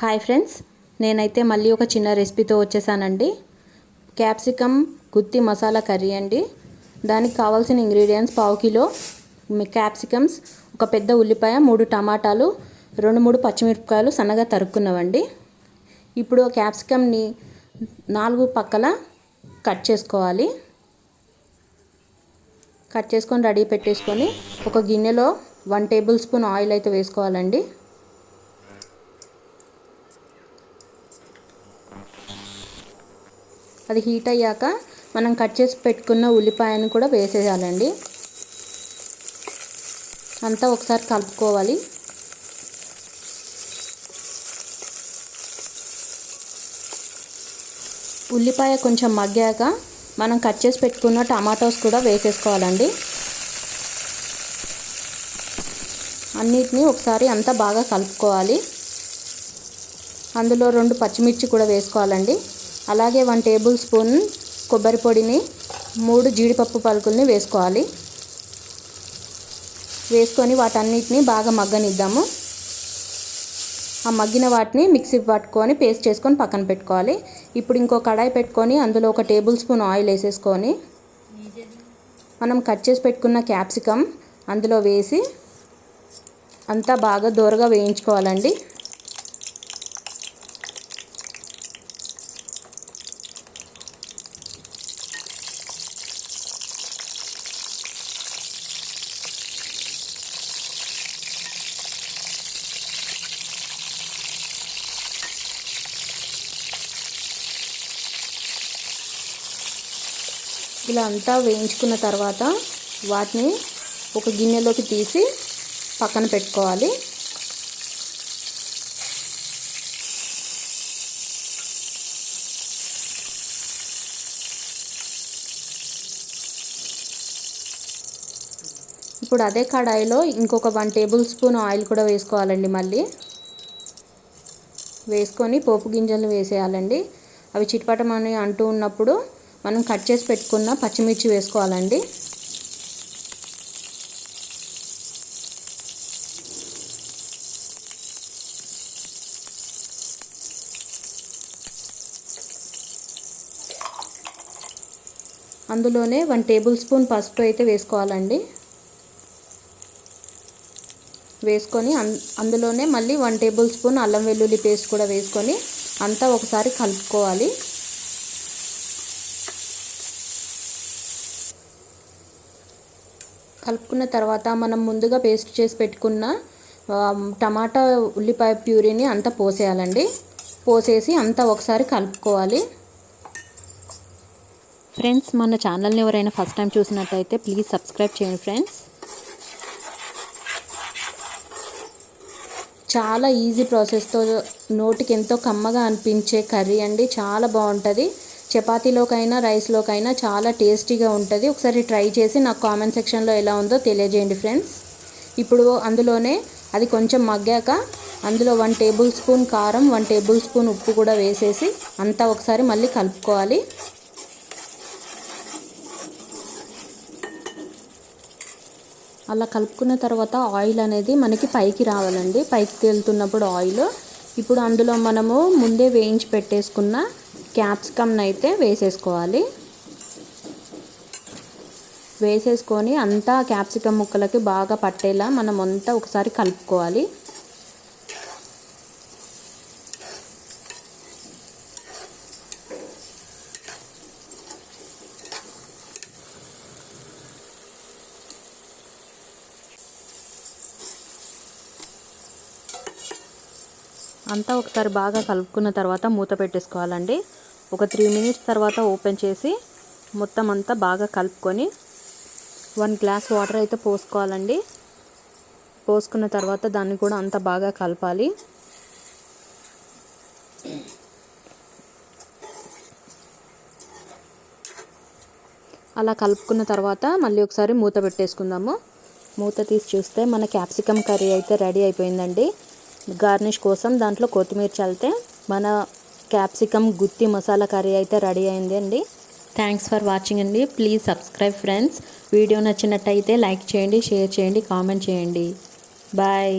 Hi friends, నేనైతే మళ్ళీ ఒక చిన్న రెసిపీతో వచ్చేసానండి. క్యాప్సికమ్ గుత్తి మసాలా కర్రీ అండి. దానికి కావాల్సిన ఇంగ్రీడియంట్స్: పావు కిలో క్యాప్సికమ్స్, ఒక పెద్ద ఉల్లిపాయ, 3 టమాటాలు, 2-3 పచ్చిమిరపకాయలు సన్నగా తరుక్కున్నవండి. ఇప్పుడు క్యాప్సికమ్ని 4 పక్కల కట్ చేసుకోవాలి. కట్ చేసుకొని రెడీ పెట్టేసుకొని ఒక గిన్నెలో 1 టేబుల్ స్పూన్ ఆయిల్ అయితే వేసుకోవాలండి. అది హీట్ అయ్యాక మనం కట్ చేసి పెట్టుకున్న ఉల్లిపాయను కూడా వేసేయాలండి. అంతా ఒకసారి కలుపుకోవాలి. ఉల్లిపాయ కొంచెం మగ్గాక మనం కట్ చేసి పెట్టుకున్న టమాటోస్ కూడా వేసేసుకోవాలండి. అన్నిటినీ ఒకసారి అంతా బాగా కలుపుకోవాలి. అందులో 2 పచ్చిమిర్చి కూడా వేసుకోవాలండి. అలాగే 1 టేబుల్ స్పూన్ కొబ్బరి పొడిని, 3 జీడిపప్పు పలుకుల్ని వేసుకోవాలి. వేసుకొని వాటన్నిటిని బాగా మగ్గనిద్దాము. ఆ మగ్గిన వాటిని మిక్సీ పట్టుకొని పేస్ట్ చేసుకొని పక్కన పెట్టుకోవాలి. ఇప్పుడు ఇంకో కడాయి పెట్టుకొని అందులో 1 టేబుల్ స్పూన్ ఆయిల్ వేసేసుకొని మనం కట్ చేసి పెట్టుకున్న క్యాప్సికమ్ అందులో వేసి అంతా బాగా దోరగా వేయించుకోవాలండి. ఇలా అంతా వేయించుకున్న తర్వాత వాటిని ఒక గిన్నెలోకి తీసి పక్కన పెట్టుకోవాలి. ఇప్పుడు అదే కడాయిలో ఇంకొక 1 టేబుల్ స్పూన్ ఆయిల్ కూడా వేసుకోవాలండి. మళ్ళీ వేసుకొని పోపు గింజలు వేసేయాలండి. అవి చిటపటమని అంటూ ఉన్నప్పుడు మనం కట్ చేసి పెట్టుకున్న పచ్చిమిర్చి వేసుకోవాలండి. అందులోనే 1 టేబుల్ స్పూన్ పసుపు అయితే వేసుకోవాలండి. వేసుకొని అందులోనే మళ్ళీ 1 టేబుల్ స్పూన్ అల్లం వెల్లుల్లి పేస్ట్ కూడా వేసుకొని అంతా ఒకసారి కలుపుకోవాలి. కలుపుకున్న తర్వాత మనం ముందుగా పేస్ట్ చేసి పెట్టుకున్న టమాటా ఉల్లిపాయ ప్యూరీని అంతా పోసేయాలండి. పోసేసి అంతా ఒకసారి కలుపుకోవాలి. ఫ్రెండ్స్, మన ఛానల్ని ఎవరైనా ఫస్ట్ టైం చూసినట్టయితే ప్లీజ్ సబ్స్క్రైబ్ చేయండి ఫ్రెండ్స్. చాలా ఈజీ ప్రాసెస్తో నోటికి ఎంతో కమ్మగా అనిపించే కర్రీ అండి. చాలా బాగుంటుంది. చపాతీలోకైనా రైస్లోకైనా చాలా టేస్టీగా ఉంటుంది. ఒకసారి ట్రై చేసి నాకు కామెంట్ సెక్షన్లో ఎలా ఉందో తెలియజేయండి ఫ్రెండ్స్. ఇప్పుడు అందులోనే అది కొంచెం మగ్గాక అందులో 1 టేబుల్ స్పూన్ కారం, 1 టేబుల్ స్పూన్ ఉప్పు కూడా వేసేసి అంతా ఒకసారి మళ్ళీ కలుపుకోవాలి. అలా కలుపుకున్న తర్వాత ఆయిల్ అనేది మనకి పైకి రావాలండి. పైకి తేలుతున్నప్పుడు ఆయిల్ ఇప్పుడు అందులో మనము ముందే వేయించి పెట్టేసుకున్న క్యాప్సికమ్ని అయితే వేసేసుకోవాలి. వేసేసుకొని అంతా క్యాప్సికమ్ ముక్కలకి బాగా పట్టేలా మనం అంతా ఒకసారి కలుపుకోవాలి. అంతా ఒకసారి బాగా కలుపుకున్న తర్వాత మూత పెట్టేసుకోవాలండి. ఒక 3 మినిట్స్ తర్వాత ఓపెన్ చేసి మొత్తం అంతా బాగా కలుపుకొని 1 గ్లాస్ వాటర్ అయితే పోసుకోవాలండి. పోసుకున్న తర్వాత దాన్ని కూడా అంతా బాగా కలపాలి. అలా కలుపుకున్న తర్వాత మళ్ళీ ఒకసారి మూత పెట్టేసుకుందాము. మూత తీసి చూస్తే మన క్యాప్సికమ్ కర్రీ అయితే రెడీ అయిపోయిందండి. గార్నిష్ కోసం దాంట్లో కొత్తిమీర చల్లితే మన క్యాప్సికమ్ గుత్తి మసాలా కర్రీ అయితే రెడీ అయింది అండి. థ్యాంక్స్ ఫర్ వాచింగ్ అండి. Please subscribe friends. వీడియో నచ్చినట్టయితే లైక్ చేయండి, షేర్ చేయండి, కామెంట్ చేయండి. బాయ్.